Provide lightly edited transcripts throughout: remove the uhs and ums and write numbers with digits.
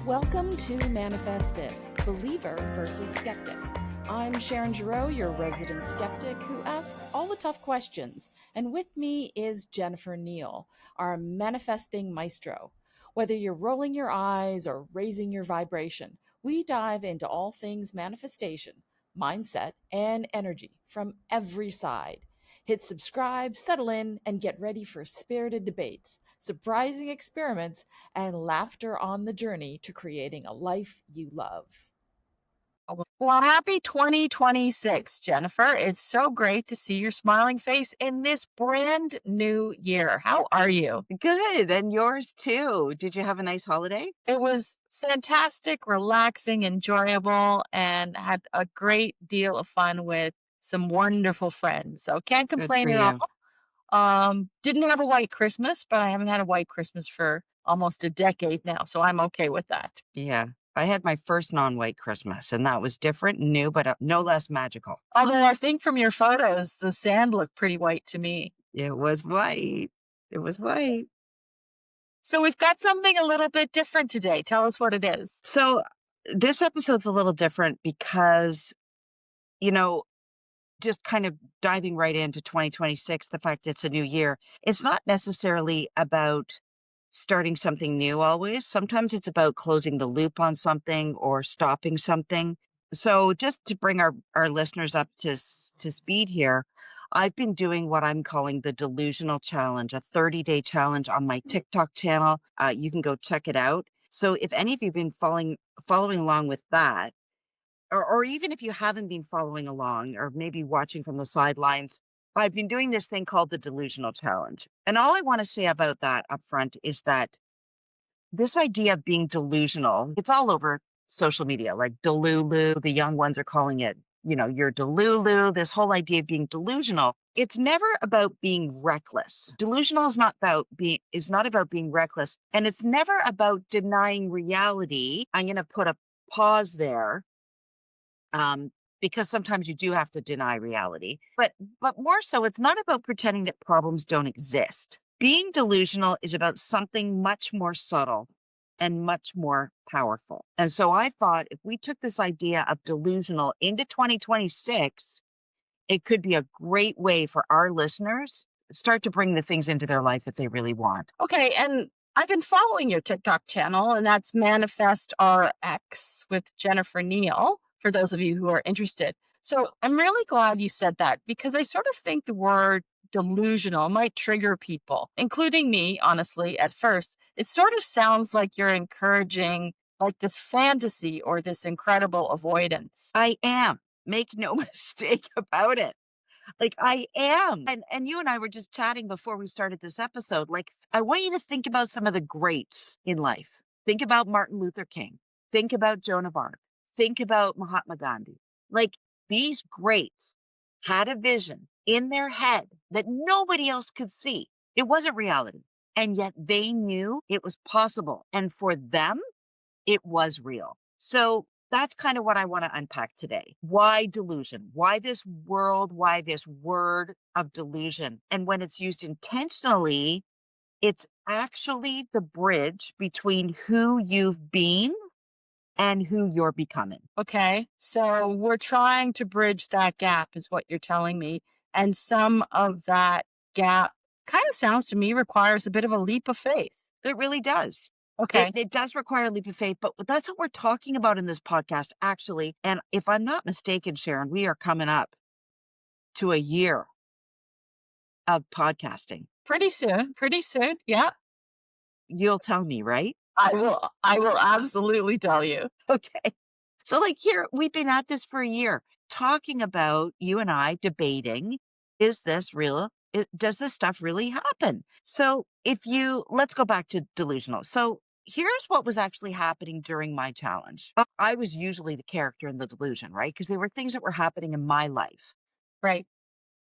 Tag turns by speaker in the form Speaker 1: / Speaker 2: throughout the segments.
Speaker 1: Welcome to Manifest This, Believer versus Skeptic. I'm Sharon Giroux, your resident skeptic who asks all the tough questions. And with me is Jennifer Neal, our manifesting maestro. Whether you're rolling your eyes or raising your vibration, we dive into all things manifestation, mindset, and energy from every side. Hit subscribe, settle in, and get ready for spirited debates, surprising experiments, and laughter on the journey to creating a life you love.
Speaker 2: Well, happy 2026, Jennifer. It's so great to see your smiling face in this brand new year. How are you?
Speaker 3: Good, and yours too. Did you have a nice holiday?
Speaker 2: It was fantastic, relaxing, enjoyable, and had a great deal of fun with some wonderful friends. So can't
Speaker 3: Good
Speaker 2: complain
Speaker 3: for
Speaker 2: at
Speaker 3: you.
Speaker 2: all. Didn't have a white Christmas, but I haven't had a white Christmas for almost a decade now, so I'm okay with that.
Speaker 3: Yeah. I had my first non-white Christmas, and that was different, new, but no less magical.
Speaker 2: Although I think from your photos, the sand looked pretty white to me.
Speaker 3: It was white. It was white.
Speaker 2: So we've got something a little bit different today. Tell us what it is.
Speaker 3: So this episode's a little different because, you know, just kind of diving right into 2026, the fact that it's a new year, it's not necessarily about starting something new always. Sometimes it's about closing the loop on something or stopping something. So just to bring our listeners up to speed here, I've been doing what I'm calling the Delusional Challenge, a 30-day challenge on my TikTok channel. You can go check it out. So if any of you have been following along with that, or even if you haven't been following along or maybe watching from the sidelines, I've been doing this thing called the Delusional Challenge. And all I want to say about that up front is that this idea of being delusional, it's all over social media, like Delulu, the young ones are calling it, you're Delulu, this whole idea of being delusional. It's never about being reckless. Delusional is not about being reckless. And it's never about denying reality. I'm going to put a pause there because sometimes you do have to deny reality. But more so, it's not about pretending that problems don't exist. Being delusional is about something much more subtle and much more powerful. And so I thought if we took this idea of delusional into 2026, it could be a great way for our listeners to start to bring the things into their life that they really want.
Speaker 2: Okay, and I've been following your TikTok channel, and that's Manifest RX with Jennifer Neal, for those of you who are interested. So I'm really glad you said that because I sort of think the word delusional might trigger people, including me, honestly, at first. It sort of sounds like you're encouraging like this fantasy or this incredible avoidance.
Speaker 3: I am. Make no mistake about it. Like I am. And you and I were just chatting before we started this episode. Like I want you to think about some of the greats in life. Think about Martin Luther King. Think about Joan of Arc. Think about Mahatma Gandhi. Like these greats had a vision in their head that nobody else could see. It wasn't reality. And yet they knew it was possible. And for them, it was real. So that's kind of what I want to unpack today. Why delusion? Why this world? Why this word of delusion? And when it's used intentionally, it's actually the bridge between who you've been and who you're becoming.
Speaker 2: Okay, so we're trying to bridge that gap, is what you're telling me. And some of that gap kind of sounds to me requires a bit of a leap of faith.
Speaker 3: It really does.
Speaker 2: Okay.
Speaker 3: It does require a leap of faith, but that's what we're talking about in this podcast, actually. And if I'm not mistaken, Sharon, we are coming up to a year of podcasting.
Speaker 2: Pretty soon. Yeah.
Speaker 3: You'll tell me, right?
Speaker 2: I will absolutely tell you.
Speaker 3: Okay. So like here, we've been at this for a year, talking about you and I debating, is this real? Does this stuff really happen? So let's go back to delusional. So here's what was actually happening during my challenge. I was usually the character in the delusion, right? Because there were things that were happening in my life.
Speaker 2: Right.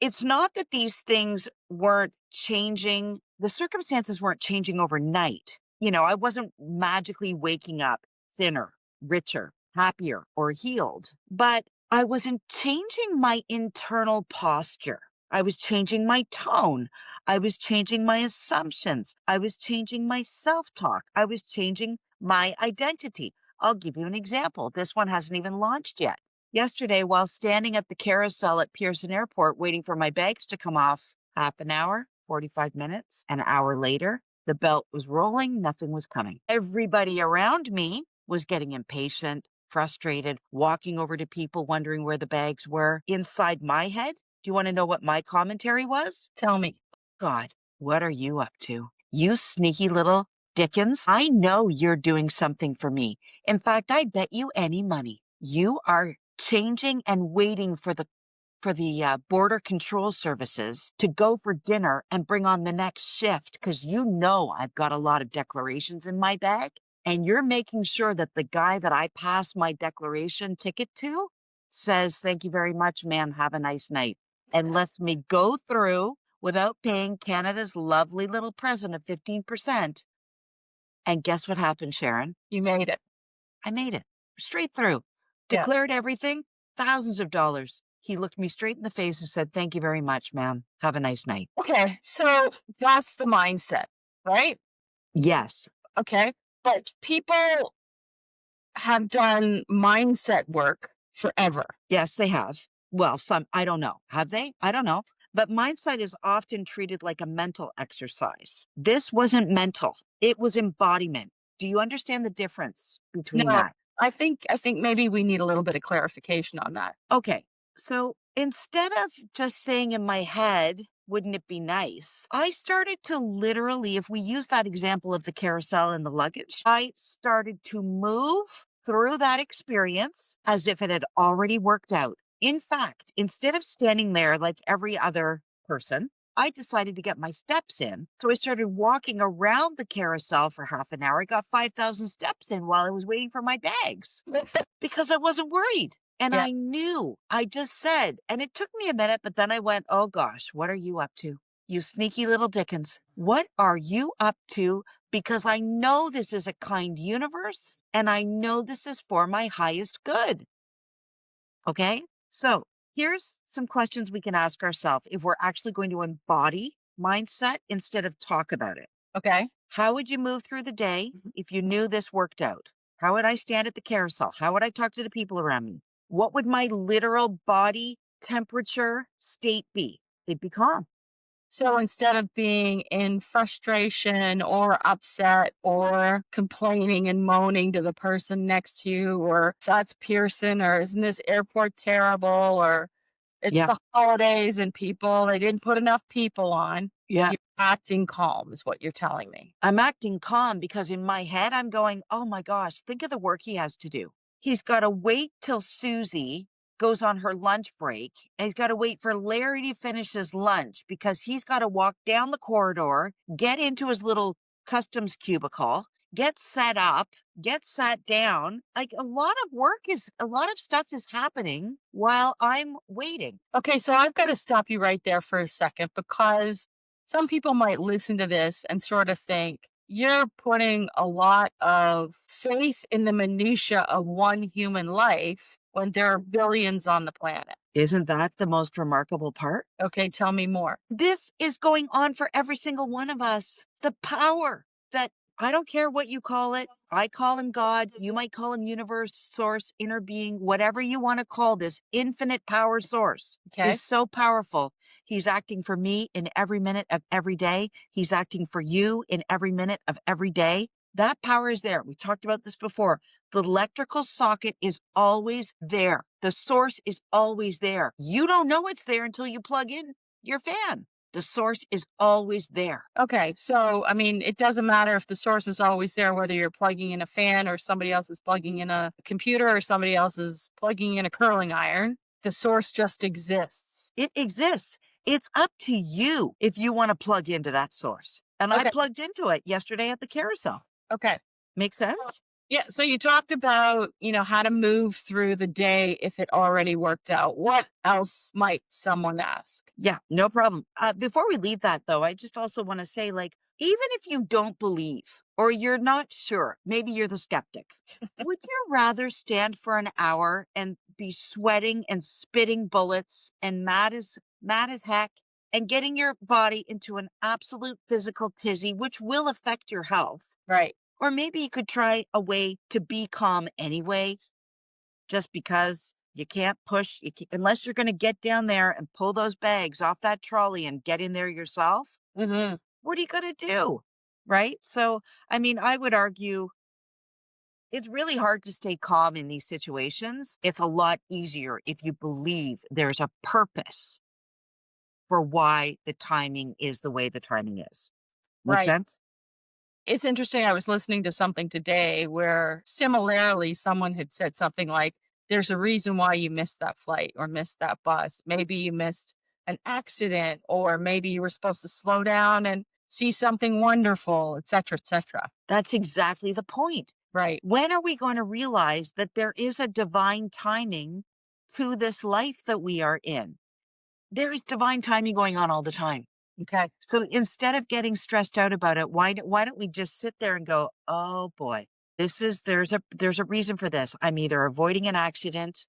Speaker 3: It's not that these things weren't changing. The circumstances weren't changing overnight. I wasn't magically waking up thinner, richer, happier, or healed, but I wasn't changing my internal posture. I was changing my tone. I was changing my assumptions. I was changing my self talk. I was changing my identity. I'll give you an example. This one hasn't even launched yet. Yesterday, while standing at the carousel at Pearson Airport waiting for my bags to come off, half an hour, 45 minutes, an hour later, the belt was rolling, nothing was coming. Everybody around me was getting impatient, frustrated, walking over to people wondering where the bags were. Inside my head, do you want to know what my commentary was?
Speaker 2: Tell me.
Speaker 3: God, what are you up to? You sneaky little Dickens. I know you're doing something for me. In fact, I bet you any money you are changing and waiting for the border control services to go for dinner and bring on the next shift because you know I've got a lot of declarations in my bag, and you're making sure that the guy that I pass my declaration ticket to says, "Thank you very much, ma'am. Have a nice night," and lets me go through without paying Canada's lovely little present of 15%. And guess what happened, Sharon?
Speaker 2: You made it.
Speaker 3: I made it straight through,
Speaker 2: Yeah.
Speaker 3: declared everything, thousands of dollars. He looked me straight in the face and said, "Thank you very much, ma'am. Have a nice night."
Speaker 2: Okay. So that's the mindset, right?
Speaker 3: Yes.
Speaker 2: Okay. But people have done mindset work forever.
Speaker 3: Yes, they have. Well, some, I don't know. Have they? I don't know. But mindset is often treated like a mental exercise. This wasn't mental, it was embodiment. Do you understand the difference between
Speaker 2: No,
Speaker 3: that?
Speaker 2: I think maybe we need a little bit of clarification on that.
Speaker 3: Okay. So instead of just saying in my head, wouldn't it be nice? I started to literally, if we use that example of the carousel and the luggage, I started to move through that experience as if it had already worked out. In fact, instead of standing there like every other person, I decided to get my steps in. So I started walking around the carousel for half an hour. I got 5,000 steps in while I was waiting for my bags because I wasn't worried. And
Speaker 2: Yeah.
Speaker 3: I knew, I just said, and it took me a minute, but then I went, "Oh gosh, what are you up to? You sneaky little Dickens. What are you up to?" Because I know this is a kind universe and I know this is for my highest good. Okay. So here's some questions we can ask ourselves if we're actually going to embody mindset instead of talk about it.
Speaker 2: Okay.
Speaker 3: How would you move through the day if you knew this worked out? How would I stand at the carousel? How would I talk to the people around me? What would my literal body temperature state be? They'd be calm.
Speaker 2: So instead of being in frustration or upset or complaining and moaning to the person next to you, or that's Pearson, or isn't this airport terrible, or it's
Speaker 3: Yeah.
Speaker 2: the holidays and people, they didn't put enough people on,
Speaker 3: Yeah.
Speaker 2: you're acting calm, is what you're telling me.
Speaker 3: I'm acting calm because in my head, I'm going, "Oh my gosh, think of the work he has to do. He's got to wait till Susie goes on her lunch break. And he's got to wait for Larry to finish his lunch because he's got to walk down the corridor, get into his little customs cubicle, get set up, get sat down. Like a lot of stuff is happening while I'm waiting."
Speaker 2: Okay, so I've got to stop you right there for a second because some people might listen to this and sort of think you're putting a lot of faith in the minutia of one human life when there are billions on the planet.
Speaker 3: Isn't that the most remarkable part?
Speaker 2: Okay, tell me more.
Speaker 3: This is going on for every single one of us. The power that I don't care what you call it. I call him God. You might call him universe, source, inner being, whatever you want to call this infinite power source
Speaker 2: Okay.
Speaker 3: is so powerful. He's acting for me in every minute of every day. He's acting for you in every minute of every day. That power is there. We talked about this before. The electrical socket is always there. The source is always there. You don't know it's there until you plug in your fan. The source is always there.
Speaker 2: Okay, so I mean, it doesn't matter if the source is always there, whether you're plugging in a fan or somebody else is plugging in a computer or somebody else is plugging in a curling iron. The source just exists.
Speaker 3: It exists. It's up to you if you want to plug into that source. And I
Speaker 2: Okay.
Speaker 3: plugged into it yesterday at the carousel.
Speaker 2: Okay.
Speaker 3: Make
Speaker 2: So,
Speaker 3: sense?
Speaker 2: yeah, so you talked about, how to move through the day if it already worked out. What else might someone ask?
Speaker 3: Yeah, no problem. Before we leave that, though, I just also want to say, like, even if you don't believe or you're not sure, maybe you're the skeptic, would you rather stand for an hour and be sweating and spitting bullets and mad as heck and getting your body into an absolute physical tizzy, which will affect your health.
Speaker 2: Right.
Speaker 3: Or maybe you could try a way to be calm anyway, just because you can't push, unless you're going to get down there and pull those bags off that trolley and get in there yourself.
Speaker 2: Hmm.
Speaker 3: What are you going to do? Right. So, I mean, I would argue it's really hard to stay calm in these situations. It's a lot easier if you believe there's a purpose for why the timing is the way the timing is. Make
Speaker 2: Right.
Speaker 3: sense?
Speaker 2: It's interesting. I was listening to something today where similarly someone had said something like, there's a reason why you missed that flight or missed that bus. Maybe you missed an accident, or maybe you were supposed to slow down and see something wonderful, et cetera, et cetera.
Speaker 3: That's exactly the point.
Speaker 2: Right.
Speaker 3: When are we going to realize that there is a divine timing to this life that we are in? There is divine timing going on all the time.
Speaker 2: Okay.
Speaker 3: So instead of getting stressed out about it, why don't we just sit there and go, "Oh boy, there's a reason for this. I'm either avoiding an accident,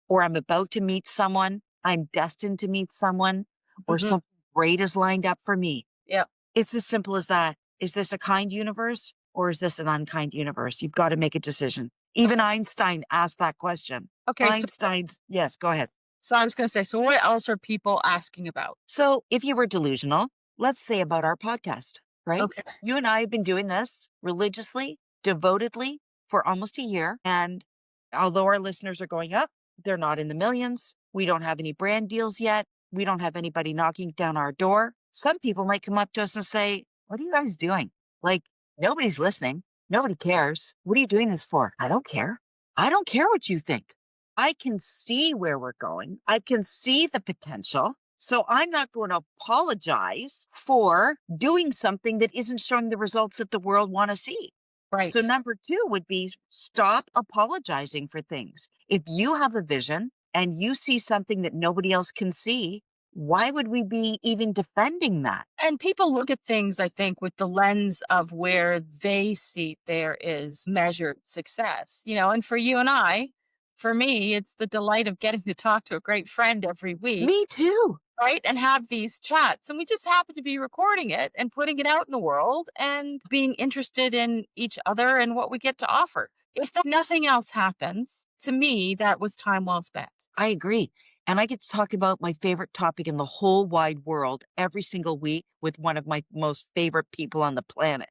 Speaker 3: or I'm about to meet someone, I'm destined to meet someone, or
Speaker 2: Hmm.
Speaker 3: something great is lined up for me."
Speaker 2: Yeah.
Speaker 3: It's as simple as that. Is this a kind universe or is this an unkind universe? You've got to make a decision. Even
Speaker 2: Okay.
Speaker 3: Einstein asked that question.
Speaker 2: Okay.
Speaker 3: Einstein's, yes, go ahead.
Speaker 2: So I was going to say, so what else are people asking about?
Speaker 3: So if you were delusional, let's say about our podcast, right?
Speaker 2: Okay.
Speaker 3: You and I have been doing this religiously, devotedly for almost a year. And although our listeners are going up, they're not in the millions. We don't have any brand deals yet. We don't have anybody knocking down our door. Some people might come up to us and say, "What are you guys doing? Like, nobody's listening. Nobody cares. What are you doing this for?" I don't care. I don't care what you think. I can see where we're going. I can see the potential. So I'm not going to apologize for doing something that isn't showing the results that the world want to see. So
Speaker 2: Right.
Speaker 3: number two would be stop apologizing for things. If you have a vision and you see something that nobody else can see, why would we be even defending that?
Speaker 2: And people look at things, I think, with the lens of where they see there is measured success, and for you and I, for me, it's the delight of getting to talk to a great friend every week,
Speaker 3: Me too.
Speaker 2: right? And have these chats. And we just happen to be recording it and putting it out in the world and being interested in each other and what we get to offer. If nothing else happens, to me, that was time well spent.
Speaker 3: I agree. And I get to talk about my favorite topic in the whole wide world every single week with one of my most favorite people on the planet.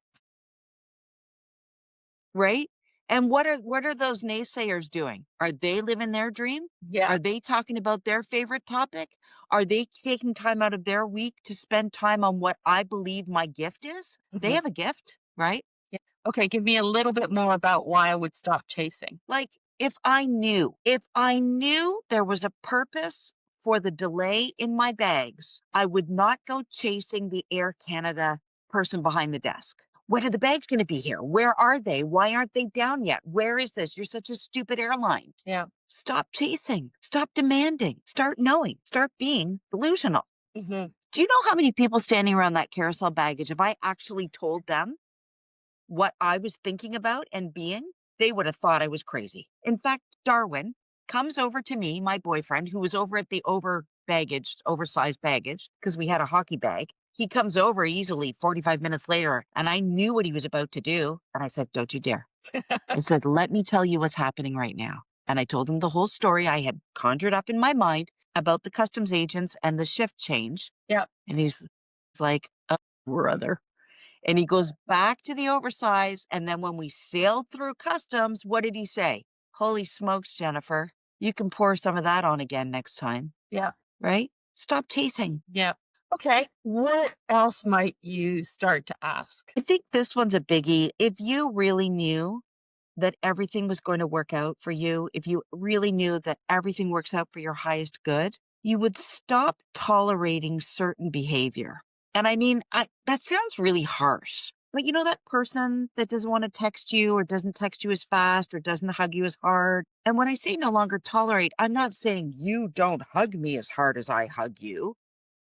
Speaker 3: Right? And what are those naysayers doing? Are they living their dream?
Speaker 2: Yeah.
Speaker 3: Are they talking about their favorite topic? Are they taking time out of their week to spend time on what I believe my gift is? They
Speaker 2: Mhm.
Speaker 3: have a gift, right?
Speaker 2: Yeah. Okay. Give me a little bit more about why I would stop chasing.
Speaker 3: Like if I knew there was a purpose for the delay in my bags, I would not go chasing the Air Canada person behind the desk. When are the bags going to be here? Where are they? Why aren't they down yet? Where is this? You're such a stupid airline.
Speaker 2: Yeah.
Speaker 3: Stop chasing. Stop demanding. Start knowing. Start being delusional.
Speaker 2: Hmm.
Speaker 3: Do you know how many people standing around that carousel baggage, if I actually told them what I was thinking about and being, they would have thought I was crazy. In fact, Darwin comes over to me, my boyfriend, who was over at the oversized baggage, because we had a hockey bag. He comes over easily 45 minutes later, and I knew what he was about to do. And I said, "Don't you dare." I said, "Let me tell you what's happening right now." And I told him the whole story I had conjured up in my mind about the customs agents and the shift change.
Speaker 2: Yeah.
Speaker 3: And he's like, "Oh, brother." And he goes back to the oversize. And then when we sailed through customs, what did he say? "Holy smokes, Jennifer, you can pour some of that on again next time."
Speaker 2: Yeah.
Speaker 3: Right? Stop chasing.
Speaker 2: Yeah. Okay. What else might you start to ask?
Speaker 3: I think this one's a biggie. If you really knew that everything was going to work out for you, if you really knew that everything works out for your highest good, you would stop tolerating certain behavior. And I mean, that sounds really harsh, but you know, that person that doesn't want to text you or doesn't text you as fast or doesn't hug you as hard. And when I say no longer tolerate, I'm not saying you don't hug me as hard as I hug you.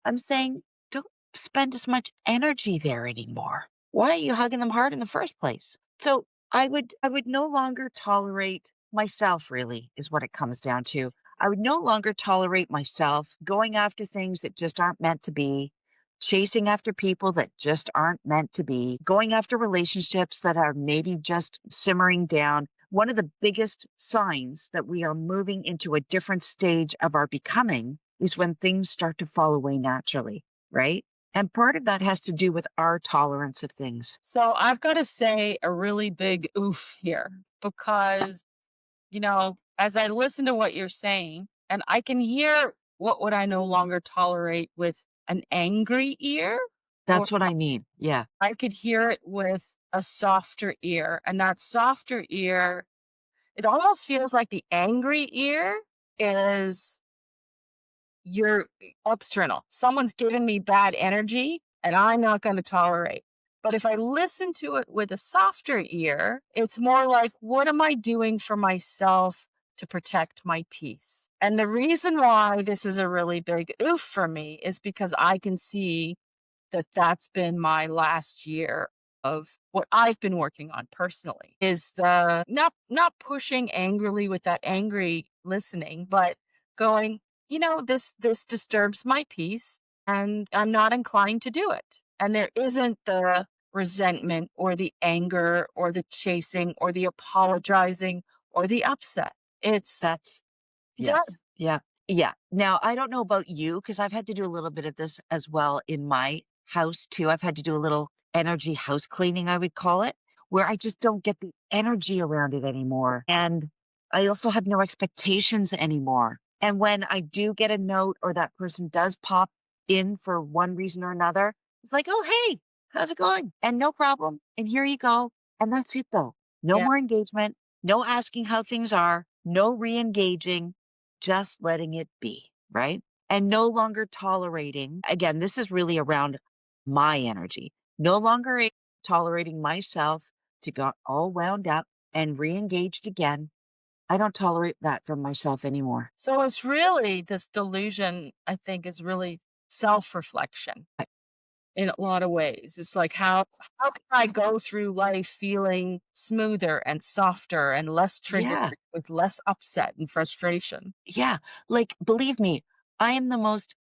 Speaker 3: I'm saying don't spend as much energy there anymore. Why are you hugging them hard in the first place? So I would no longer tolerate myself, really, is what it comes down to. I would no longer tolerate myself going after things that just aren't meant to be, chasing after people that just aren't meant to be, going after relationships that are maybe just simmering down. One of the biggest signs that we are moving into a different stage of our becoming is when things start to fall away naturally, right? And part of that has to do with our tolerance of things.
Speaker 2: So I've got to say a really big oof here because, as I listen to what you're saying, and I can hear what would I no longer tolerate with an angry ear, or
Speaker 3: That's what I mean. Yeah,
Speaker 2: I could hear it with a softer ear. And that softer ear, it almost feels like the angry ear is you're external. Someone's giving me bad energy and I'm not going to tolerate. But if I listen to it with a softer ear, it's more like, what am I doing for myself to protect my peace? And the reason why this is a really big oof for me is because I can see that that's been my last year of what I've been working on personally is the not pushing angrily with that angry listening, but going, this disturbs my peace and I'm not inclined to do it. And there isn't the resentment or the anger or the chasing or the apologizing or the upset. It's
Speaker 3: that's yeah,
Speaker 2: done.
Speaker 3: yeah, yeah. Now, I don't know about you because I've had to do a little bit of this as well in my house too. I've had to do a little energy house cleaning, I would call it, where I just don't get the energy around it anymore. And I also have no expectations anymore. And when I do get a note or that person does pop in for one reason or another, it's like, oh, hey, how's it going? And no problem. And here you go. And that's it, though. No
Speaker 2: Yeah.
Speaker 3: more engagement, no asking how things are, no re engaging, just letting it be, right? And no longer tolerating. Again, this is really around my energy. No longer tolerating myself to get all wound up and re engaged again. I don't tolerate that from myself anymore.
Speaker 2: So it's really this delusion, I think, is really self-reflection in a lot of ways. It's like how can I go through life feeling smoother and softer and less triggered
Speaker 3: Yeah.
Speaker 2: with less upset and frustration?
Speaker 3: Yeah. Like, believe me, I am the most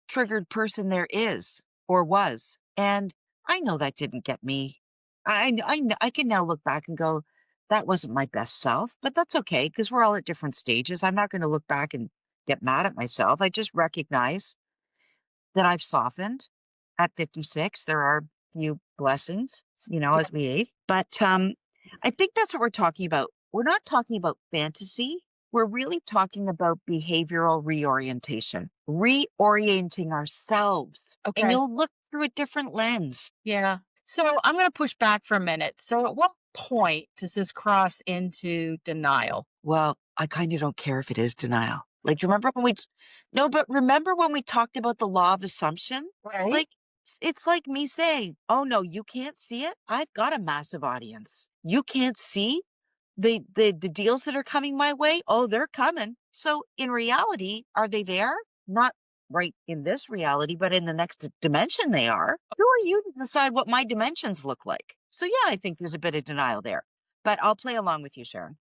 Speaker 3: triggered person there is or was. And I know that didn't get me. I can now look back and go, that wasn't my best self, but that's okay because we're all at different stages. I'm not going to look back and get mad at myself. I just recognize that I've softened at 56. There are a few blessings,
Speaker 2: Yeah.
Speaker 3: as we age. But I think that's what we're talking about. We're not talking about fantasy. We're really talking about behavioral reorientation, reorienting ourselves. And
Speaker 2: Okay.
Speaker 3: you'll look through a different lens.
Speaker 2: Yeah. So I'm going to push back for a minute. So at what point does this cross into denial?
Speaker 3: Well, I kind of don't care if it is denial. Like, remember when no, but remember when we talked about the law of assumption?
Speaker 2: Right?
Speaker 3: Like, it's like me saying, oh no, you can't see it. I've got a massive audience. You can't see the deals that are coming my way. Oh, they're coming. So in reality, are they there? Not right in this reality, but in the next dimension they are. Who are you to decide what my dimensions look like? So yeah, I think there's a bit of denial there. But I'll play along with you, Sharon.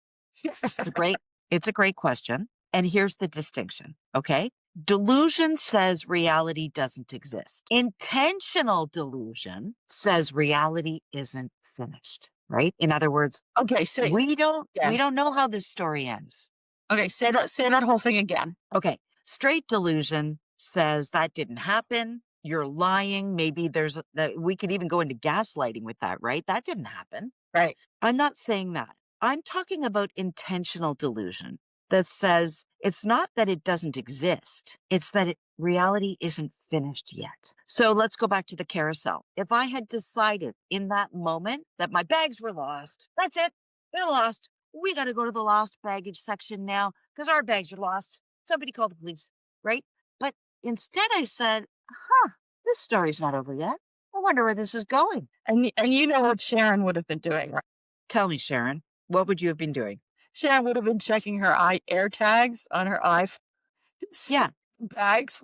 Speaker 3: It's a great it's a great question. And here's the distinction, okay? Delusion says reality doesn't exist. Intentional delusion says reality isn't finished, right? In other words,
Speaker 2: Okay. Say
Speaker 3: we
Speaker 2: again.
Speaker 3: don't know how this story ends.
Speaker 2: Okay. Say that whole thing again.
Speaker 3: Okay. Straight delusion says that didn't happen. You're lying. Maybe that we could even go into gaslighting with that, right? That didn't happen.
Speaker 2: Right.
Speaker 3: I'm not saying that. I'm talking about intentional delusion that says it's not that it doesn't exist, it's that reality isn't finished yet. So let's go back to the carousel. If I had decided in that moment that my bags were lost, that's it, they're lost. We got to go to the lost baggage section now because our bags are lost. Somebody call the police, right? But instead I said, this story's not over yet. I wonder where this is going.
Speaker 2: And you know what Sharon would have been doing, right?
Speaker 3: Tell me, Sharon, what would you have been doing?
Speaker 2: Sharon would have been checking her air tags on her iPhone to see
Speaker 3: Yeah,
Speaker 2: bags.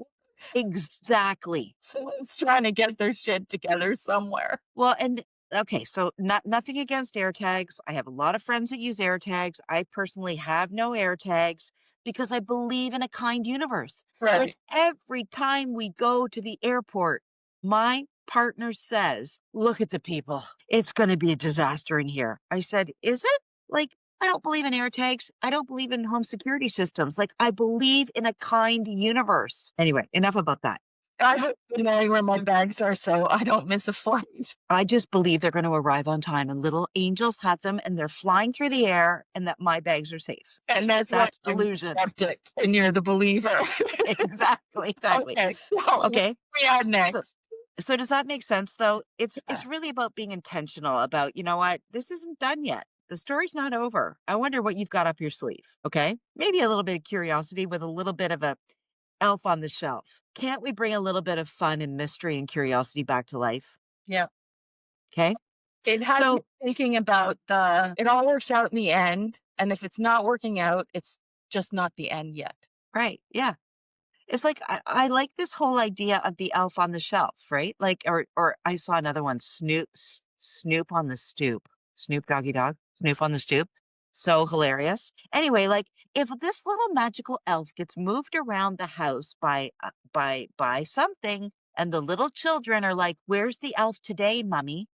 Speaker 3: exactly.
Speaker 2: Someone's trying to get their shit together somewhere.
Speaker 3: Well, and okay, so nothing against AirTags. I have a lot of friends that use AirTags. I personally have no AirTags. because I believe in a kind universe. Like
Speaker 2: Right.
Speaker 3: every time we go to the airport, my partner says, "Look at the people. It's going to be a disaster in here." I said, "Is it?" Like, I don't believe in air tags. I don't believe in home security systems. Like, I believe in a kind universe. Anyway, enough about that.
Speaker 2: I have been knowing where my bags are so I don't miss a flight.
Speaker 3: I just believe they're going to arrive on time and little angels have them and they're flying through the air and that my bags are safe.
Speaker 2: And that's why
Speaker 3: That's
Speaker 2: I'm
Speaker 3: delusion.
Speaker 2: skeptic and you're the believer.
Speaker 3: Exactly, exactly.
Speaker 2: Okay. So what
Speaker 3: Okay.
Speaker 2: do we add
Speaker 3: So
Speaker 2: next?
Speaker 3: so does that make sense though? It's
Speaker 2: Yeah.
Speaker 3: really about being intentional about, you know what? This isn't done yet. The story's not over. I wonder what you've got up your sleeve, okay? Maybe a little bit of curiosity with a little bit of a elf on the shelf. Can't we bring a little bit of fun and mystery and curiosity back to life?
Speaker 2: Yeah.
Speaker 3: Okay?
Speaker 2: It has me
Speaker 3: So,
Speaker 2: thinking about it all works out in the end. And if it's not working out, it's just not the end yet.
Speaker 3: right, yeah. It's like I like this whole idea of the elf on the shelf, right? Like, or I saw another one, Snoop on the stoop, Snoop doggy dog, Snoop on the stoop. So hilarious. Anyway, like if this little magical elf gets moved around the house by something, and the little children are like, "Where's the elf today, mummy?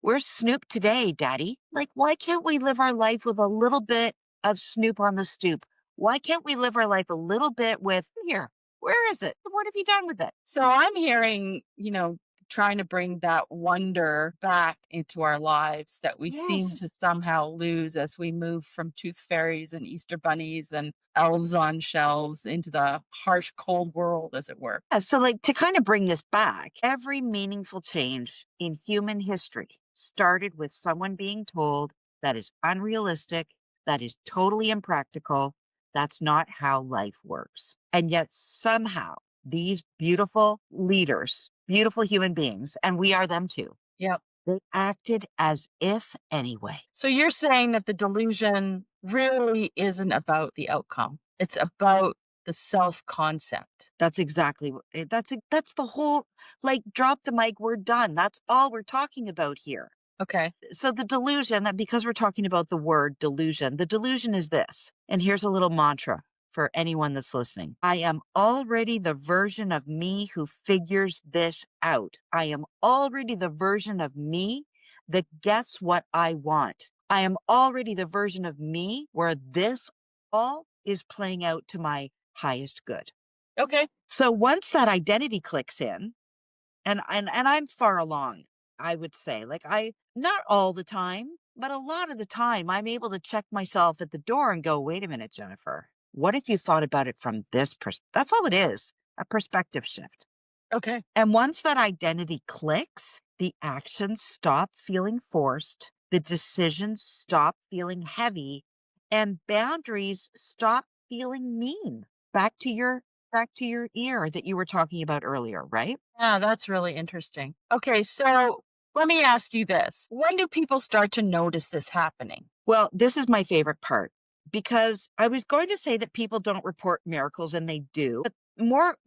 Speaker 3: Where's Snoop today, daddy?" Like, why can't we live our life with a little bit of Snoop on the stoop? Why can't we live our life a little bit with here? Where is it? What have you done with it?
Speaker 2: So I'm hearing, trying to bring that wonder back into our lives that we seem
Speaker 3: Yes.
Speaker 2: to somehow lose as we move from tooth fairies and Easter bunnies and elves on shelves into the harsh, cold world, as it were.
Speaker 3: Yeah, so like to kind of bring this back, every meaningful change in human history started with someone being told that is unrealistic, that is totally impractical, that's not how life works. And yet somehow these beautiful leaders, beautiful human beings, and we are them too,
Speaker 2: Yep.
Speaker 3: they acted as if anyway.
Speaker 2: So you're saying that the delusion really isn't about the outcome. It's about the self concept.
Speaker 3: That's exactly that's the whole, like, drop the mic, we're done. That's all we're talking about here.
Speaker 2: Okay.
Speaker 3: So the delusion, because we're talking about the word delusion, the delusion is this. And here's a little mantra for anyone that's listening. I am already the version of me who figures this out. I am already the version of me that gets what I want. I am already the version of me where this all is playing out to my highest good.
Speaker 2: Okay.
Speaker 3: So once that identity clicks in, and I'm far along, I would say. Like I not all the time, but a lot of the time I'm able to check myself at the door and go, "Wait a minute, Jennifer. What if you thought about it from this That's all it is, a perspective shift."
Speaker 2: Okay.
Speaker 3: And once that identity clicks, the actions stop feeling forced, the decisions stop feeling heavy, and boundaries stop feeling mean. Back to your ear that you were talking about earlier, right?
Speaker 2: Yeah, that's really interesting. Okay, so let me ask you this. When do people start to notice this happening?
Speaker 3: Well, this is my favorite part because I was going to say that people don't report miracles and they do.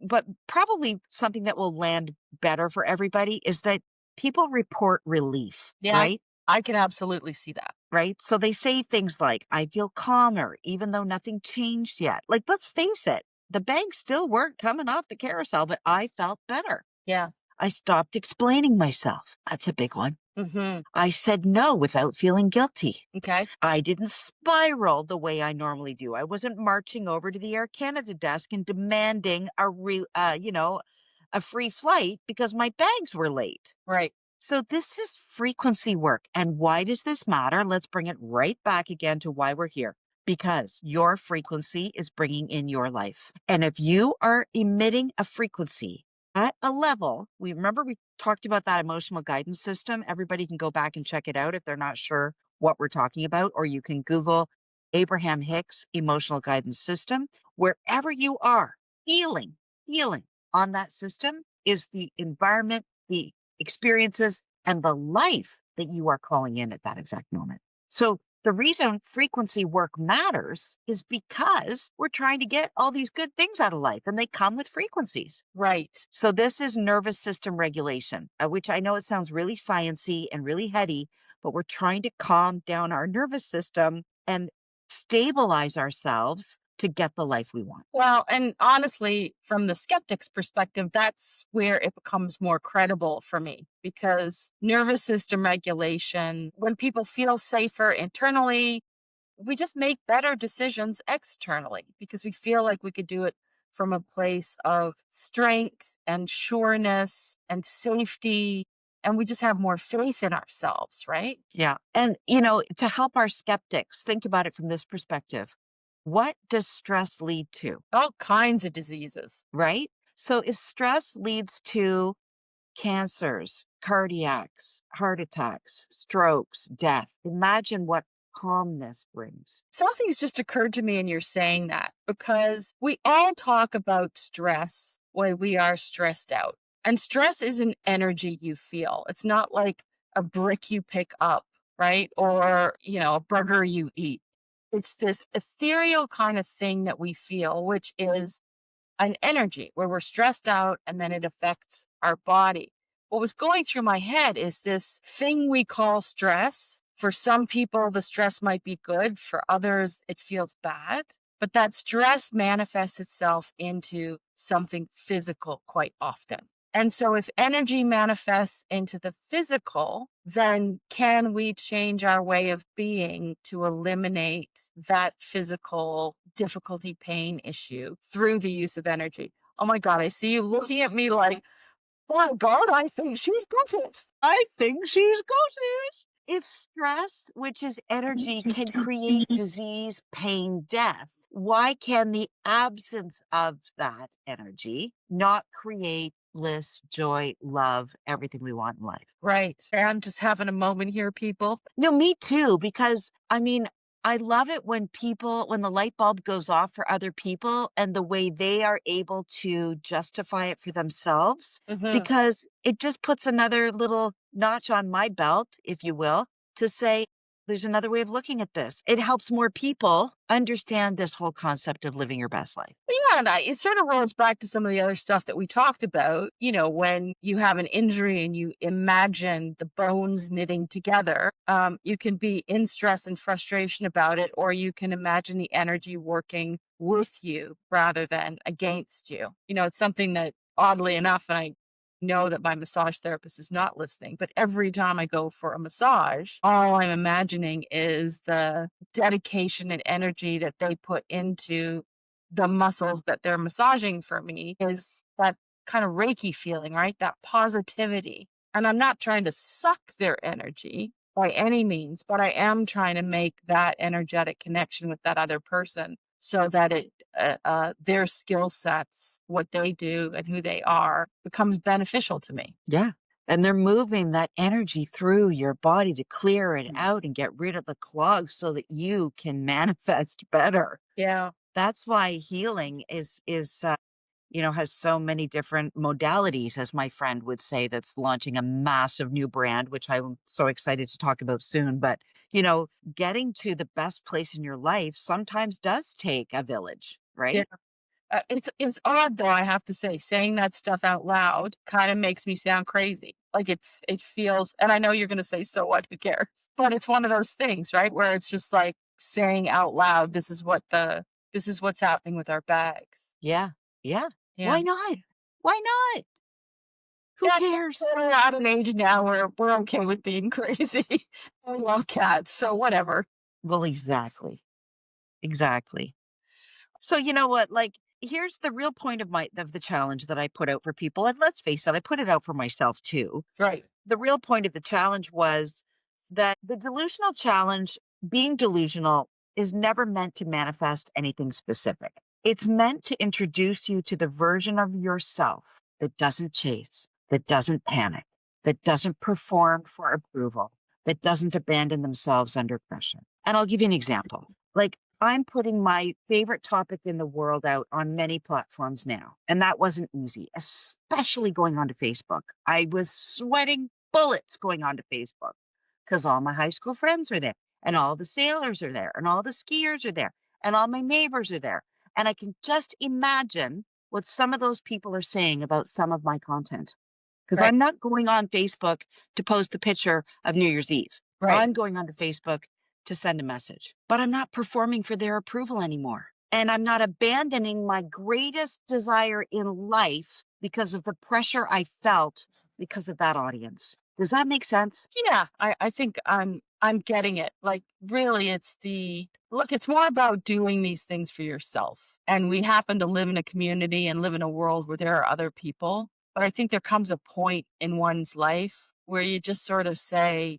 Speaker 3: But probably something that will land better for everybody is that people report relief,
Speaker 2: Yeah,
Speaker 3: right?
Speaker 2: I can absolutely see that.
Speaker 3: Right. So they say things like, "I feel calmer, even though nothing changed yet." Like, let's face it, the bags still weren't coming off the carousel, but I felt better.
Speaker 2: Yeah.
Speaker 3: I stopped explaining myself. That's a big one.
Speaker 2: Mhm.
Speaker 3: I said no without feeling guilty.
Speaker 2: Okay.
Speaker 3: I didn't spiral the way I normally do. I wasn't marching over to the Air Canada desk and demanding a free flight because my bags were late.
Speaker 2: Right.
Speaker 3: So this is frequency work. And why does this matter? Let's bring it right back again to why we're here. Because your frequency is bringing in your life. And if you are emitting a frequency at a level, we talked about that emotional guidance system. Everybody can go back and check it out if they're not sure what we're talking about, or you can Google Abraham Hicks emotional guidance system. Wherever you are, healing on that system is the environment, the experiences, and the life that you are calling in at that exact moment. So the reason frequency work matters is because we're trying to get all these good things out of life and they come with frequencies.
Speaker 2: Right.
Speaker 3: So this is nervous system regulation, which I know it sounds really sciencey and really heady, but we're trying to calm down our nervous system and stabilize ourselves to get the life we want.
Speaker 2: Well, and honestly, from the skeptic's perspective, that's where it becomes more credible for me because nervous system regulation, when people feel safer internally, we just make better decisions externally because we feel like we could do it from a place of strength and sureness and safety. And we just have more faith in ourselves, right?
Speaker 3: Yeah. And, to help our skeptics think about it from this perspective, what does stress lead to?
Speaker 2: All kinds of diseases.
Speaker 3: Right? So if stress leads to cancers, cardiacs, heart attacks, strokes, death, imagine what calmness brings.
Speaker 2: Something's just occurred to me and you're saying that because we all talk about stress when we are stressed out. And stress is an energy you feel. It's not like a brick you pick up, right? Or, a burger you eat. It's this ethereal kind of thing that we feel, which is an energy where we're stressed out and then it affects our body. What was going through my head is this thing we call stress. For some people, the stress might be good. For others, it feels bad. But that stress manifests itself into something physical quite often. And so, if energy manifests into the physical, then can we change our way of being to eliminate that physical difficulty, pain issue through the use of energy? Oh my God, I see you looking at me like, oh my God, I think she's got it.
Speaker 3: I think she's got it. If stress, which is energy, can create disease, pain, death, why can the absence of that energy not create bliss, joy, love, everything we want in life?
Speaker 2: Right. I'm just having a moment here, people.
Speaker 3: No, me too, because I love it when the light bulb goes off for other people and the way they are able to justify it for themselves,
Speaker 2: Mhm.
Speaker 3: because it just puts another little notch on my belt, if you will, to say, there's another way of looking at this. It helps more people understand this whole concept of living your best life.
Speaker 2: Yeah, and it sort of rolls back to some of the other stuff that we talked about. When you have an injury and you imagine the bones knitting together, you can be in stress and frustration about it, or you can imagine the energy working with you rather than against you. It's something that, oddly enough, and I know that my massage therapist is not listening, but every time I go for a massage, all I'm imagining is the dedication and energy that they put into the muscles that they're massaging for me is that kind of Reiki feeling, right? That positivity. And I'm not trying to suck their energy by any means, but I am trying to make that energetic connection with that other person so that their skill sets, what they do and who they are becomes beneficial to me.
Speaker 3: Yeah. And they're moving that energy through your body to clear it out and get rid of the clogs so that you can manifest better.
Speaker 2: Yeah.
Speaker 3: That's why healing has so many different modalities, as my friend would say, that's launching a massive new brand, which I'm so excited to talk about soon. But, getting to the best place in your life sometimes does take a village,
Speaker 2: Yeah.
Speaker 3: right?
Speaker 2: It's odd though, I have to say, saying that stuff out loud kind of makes me sound crazy. Like it feels, and I know you're going to say, so what, who cares? But it's one of those things, right? Where it's just like saying out loud, this is what's happening with our bags.
Speaker 3: Yeah. Yeah.
Speaker 2: Yeah.
Speaker 3: Why not? Why not? Who
Speaker 2: Yeah,
Speaker 3: cares?
Speaker 2: we're at an age now where we're okay with being crazy. We love cats, so whatever.
Speaker 3: Well, exactly. Exactly. So you know what? Like, here's the real point of the challenge that I put out for people. And let's face it, I put it out for myself too.
Speaker 2: Right.
Speaker 3: The real point of the challenge was that the delusional challenge, being delusional, is never meant to manifest anything specific. It's meant to introduce you to the version of yourself that doesn't chase, that doesn't panic, that doesn't perform for approval, that doesn't abandon themselves under pressure. And I'll give you an example. Like, I'm putting my favorite topic in the world out on many platforms now. And that wasn't easy, especially going onto Facebook. I was sweating bullets going onto Facebook because all my high school friends were there and all the sailors are there and all the skiers are there and all my neighbors are there. And I can just imagine what some of those people are saying about some of my content. Because
Speaker 2: Right.
Speaker 3: I'm not going on Facebook to post the picture of New Year's Eve.
Speaker 2: Right.
Speaker 3: I'm going onto Facebook to send a message, but I'm not performing for their approval anymore. And I'm not abandoning my greatest desire in life because of the pressure I felt because of that audience. Does that make sense?
Speaker 2: Yeah, I think I'm getting it. Like really it's the look, it's more about doing these things for yourself. And we happen to live in a community and live in a world where there are other people. But I think there comes a point in one's life where you just sort of say,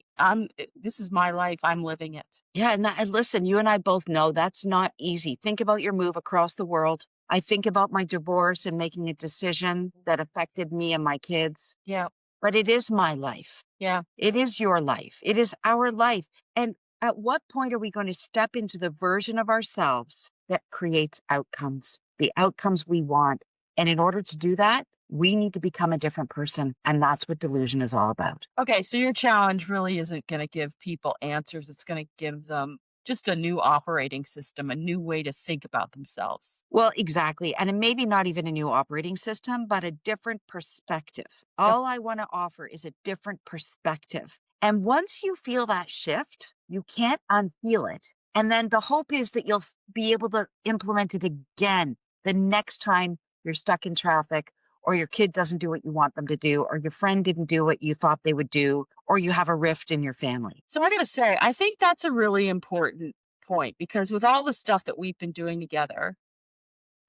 Speaker 2: this is my life, I'm living it.
Speaker 3: Yeah, and listen, you and I both know that's not easy. Think about your move across the world. I think about my divorce and making a decision that affected me and my kids,
Speaker 2: Yeah,
Speaker 3: but it is my life.
Speaker 2: yeah.
Speaker 3: It is your life. It is our life. And at what point are we going to step into the version of ourselves that creates outcomes, the outcomes we want? And in order to do that, we need to become a different person. And that's what delusion is all about.
Speaker 2: Okay, so your challenge really isn't going to give people answers. It's going to give them just a new operating system, a new way to think about themselves.
Speaker 3: Well, exactly. And it maybe not even a new operating system, but a different perspective.
Speaker 2: Yep.
Speaker 3: All I want to offer is a different perspective. And once you feel that shift, you can't unfeel it. And then the hope is that you'll be able to implement it again the next time you're stuck in traffic, or your kid doesn't do what you want them to do, or your friend didn't do what you thought they would do, or you have a rift in your family.
Speaker 2: So I got to say, I think that's a really important point because with all the stuff that we've been doing together,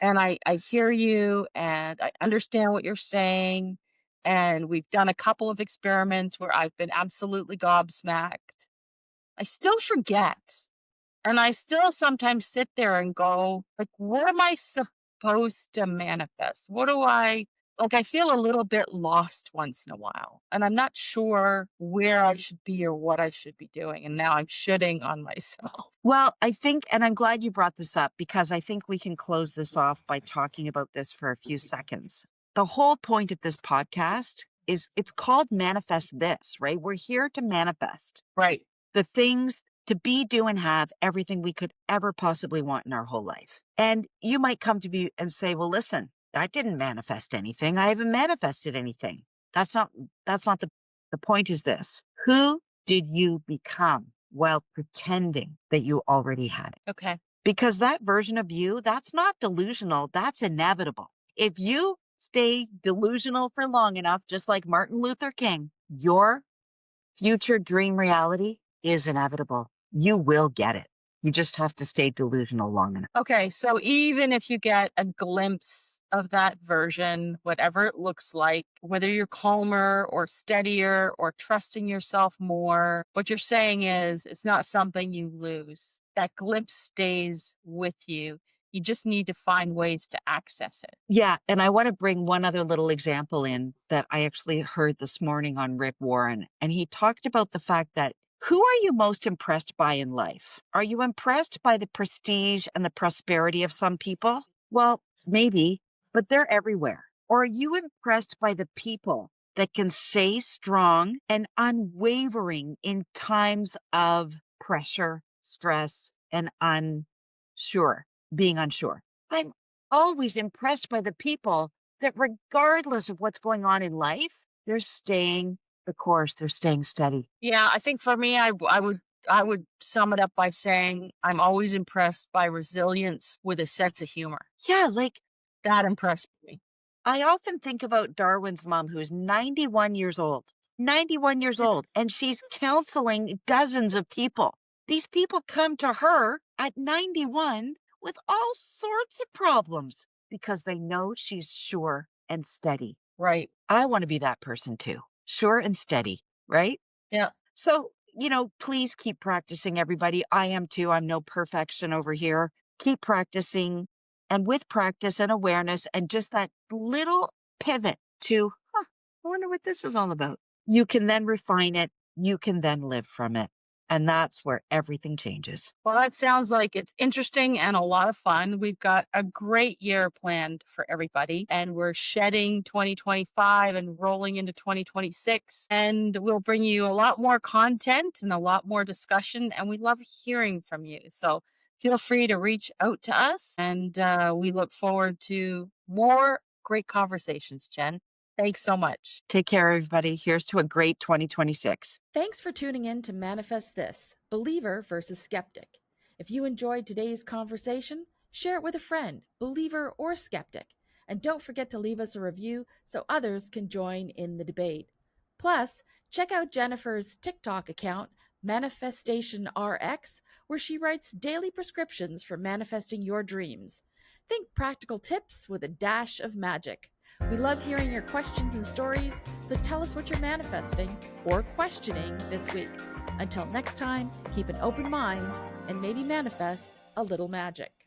Speaker 2: and I hear you and I understand what you're saying. And we've done a couple of experiments where I've been absolutely gobsmacked. I still forget. And I still sometimes sit there and go, like, what am I supposed to manifest? What do I like? I feel a little bit lost once in a while, and I'm not sure where I should be or what I should be doing. And now I'm shitting on myself.
Speaker 3: Well, I think, and I'm glad you brought this up because I think we can close this off by talking about this for a few seconds. The whole point of this podcast is it's called Manifest This, right? We're here to manifest
Speaker 2: Right.
Speaker 3: the things to be, do, and have everything we could ever possibly want in our whole life. And you might come to me and say, well, listen, I didn't manifest anything. I haven't manifested anything. That's not, the point is this. Who did you become while pretending that you already had it?
Speaker 2: Okay.
Speaker 3: Because that version of you, that's not delusional. That's inevitable. If you stay delusional for long enough, just like Martin Luther King, your future dream reality is inevitable. You will get it. You just have to stay delusional long enough.
Speaker 2: Okay. So even if you get a glimpse of that version, whatever it looks like, whether you're calmer or steadier or trusting yourself more, what you're saying is it's not something you lose. That glimpse stays with you. You just need to find ways to access it.
Speaker 3: Yeah. And I want to bring one other little example in that I actually heard this morning on Rick Warren. And he talked about the fact that who are you most impressed by in life? Are you impressed by the prestige and the prosperity of some people? Well, maybe, but they're everywhere. Or are you impressed by the people that can stay strong and unwavering in times of pressure, stress, and being unsure? I'm always impressed by the people that, regardless of what's going on in life, they're staying the course, they're staying steady.
Speaker 2: Yeah, I think for me, I would sum it up by saying I'm always impressed by resilience with a sense of humor.
Speaker 3: Yeah, like
Speaker 2: That impressed me.
Speaker 3: I often think about Darwin's mom, who's 91 years old, 91 years old, and she's counseling dozens of people. These people come to her at 91 with all sorts of problems because they know she's sure and steady.
Speaker 2: Right.
Speaker 3: I want to be that person too, sure and steady, right?
Speaker 2: Yeah.
Speaker 3: So, please keep practicing, everybody. I am too. I'm no perfection over here. Keep practicing. And with practice and awareness and just that little pivot to, I wonder what this is all about. You can then refine it. You can then live from it. And that's where everything changes.
Speaker 2: Well, that sounds like it's interesting and a lot of fun. We've got a great year planned for everybody, and we're shedding 2025 and rolling into 2026. And we'll bring you a lot more content and a lot more discussion. And we love hearing from you. So feel free to reach out to us. And we look forward to more great conversations, Jen. Thanks so much.
Speaker 3: Take care, everybody. Here's to a great 2026.
Speaker 1: Thanks for tuning in to Manifest This, Believer versus Skeptic. If you enjoyed today's conversation, Share it with a friend, believer or skeptic. And don't forget to leave us a review so others can join in the debate. Plus, check out Jennifer's TikTok account, Manifestation RX, where she writes daily prescriptions for manifesting your dreams. Think practical tips with a dash of magic. We love hearing your questions and stories, so tell us what you're manifesting or questioning this week. Until next time, keep an open mind and maybe manifest a little magic.